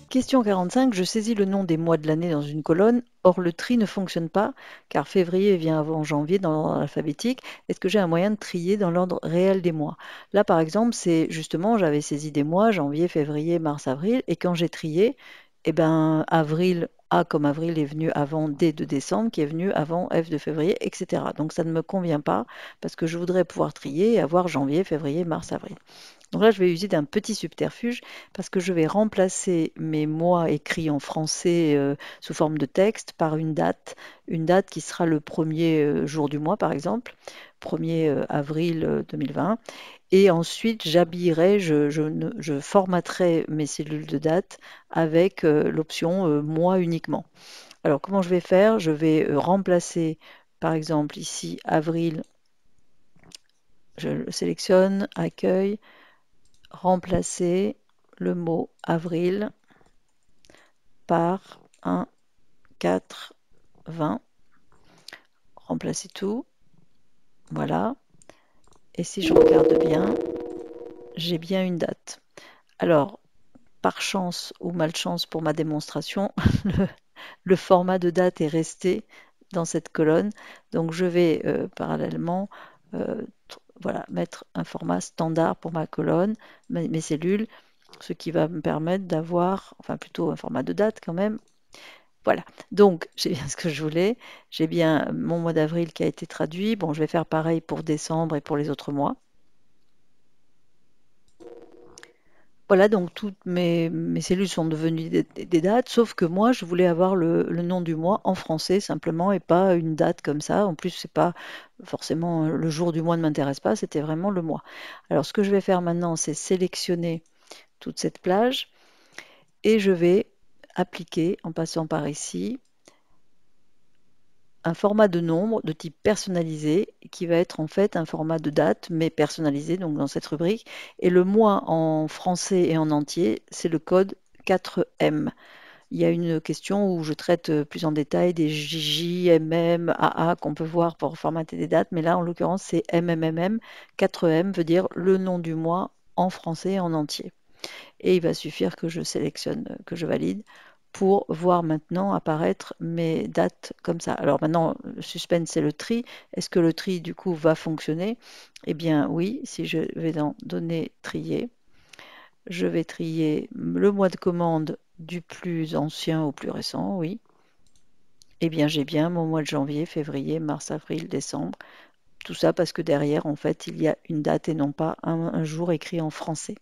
Question 45, je saisis le nom des mois de l'année dans une colonne, or le tri ne fonctionne pas car février vient avant janvier dans l'ordre alphabétique. Est-ce que j'ai un moyen de trier dans l'ordre réel des mois? Là, par exemple, c'est justement, j'avais saisi des mois, janvier, février, mars, avril, et quand j'ai trié, eh ben, avril, A comme avril est venu avant D de décembre, qui est venu avant F de février, etc. Donc ça ne me convient pas parce que je voudrais pouvoir trier et avoir janvier, février, mars, avril. Donc là, je vais user d'un petit subterfuge parce que je vais remplacer mes mois écrits en français sous forme de texte par une date qui sera le premier jour du mois, par exemple, 1er avril 2020. Et ensuite, j'habillerai, je formaterai mes cellules de date avec l'option mois uniquement. Alors, comment je vais faire? Je vais remplacer, par exemple, ici, avril, je le sélectionne, accueil, remplacer le mot avril par un 4, 20. Remplacer tout. Voilà. Et si je regarde bien, j'ai bien une date. Alors, par chance ou malchance pour ma démonstration, le, le format de date est resté dans cette colonne. Donc, je vais parallèlement euh, voilà, mettre un format standard pour ma colonne, mes cellules, ce qui va me permettre d'avoir, enfin plutôt un format de date quand même. Voilà, donc j'ai bien ce que je voulais, j'ai bien mon mois d'avril qui a été traduit. Bon, je vais faire pareil pour décembre et pour les autres mois. Voilà, donc toutes mes cellules sont devenues des dates, sauf que moi, je voulais avoir le nom du mois en français simplement et pas une date comme ça. En plus, c'est pas forcément le jour du mois ne m'intéresse pas, c'était vraiment le mois. Alors, ce que je vais faire maintenant, c'est sélectionner toute cette plage et je vais appliquer en passant par ici un format de nombre de type personnalisé qui va être en fait un format de date mais personnalisé donc dans cette rubrique et le mois en français et en entier c'est le code 4M. Il y a une question où je traite plus en détail des JJ, MM, AA qu'on peut voir pour formater des dates, mais là en l'occurrence c'est MMMM. 4M veut dire le nom du mois en français et en entier. Et il va suffire que je sélectionne, que je valide pour voir maintenant apparaître mes dates comme ça. Alors maintenant, le suspense, c'est le tri. Est-ce que le tri, du coup, va fonctionner? Eh bien oui, si je vais dans Données trier, je vais trier le mois de commande du plus ancien au plus récent, oui. Eh bien, j'ai bien mon mois de janvier, février, mars, avril, décembre. Tout ça parce que derrière, en fait, il y a une date et non pas un jour écrit en français.